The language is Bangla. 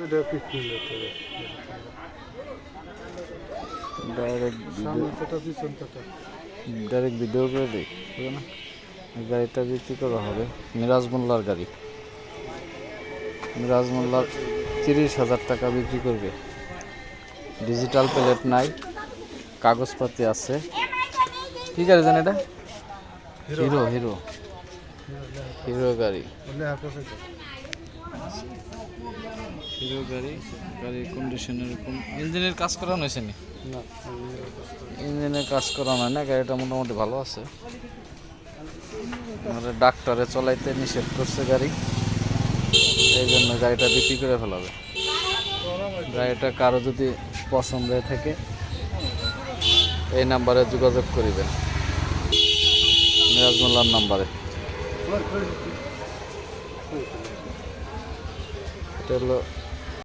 এটা পিছনে যেতে হবে। ডাইরেক্ট ভিডিও করে দিই, হবে না? গাড়িটা বিক্রি করা হবে মিরাজ মোল্লার গাড়ি। মিরাজ মোল্লার 30,000 টাকা বিক্রি করবে। ডিজিটাল প্লেট নাই, কাগজপাতি আছে। কি গাড়ি জান এটা? হিরো হিরো হিরো গাড়ি। হিরো গাড়ি, গাড়ির কন্ডিশন এরকম। ইঞ্জিনের কাজ করানো হয়েছে নি? না, ইঞ্জিনের কাজ করানো হয় না, গাড়িটা মোটামুটি ভালো আছে। মানে ডাক্তারে চলাইতে নিষেধ করছে গাড়ি, এই জন্য গাড়িটা বিক্রি করে ফেলাবে। গাড়িটা কারো যদি পছন্দ হয়ে থাকে এই নাম্বারে যোগাযোগ করিবেন, মিরাজ মোল্লার নাম্বারে। এটা হলো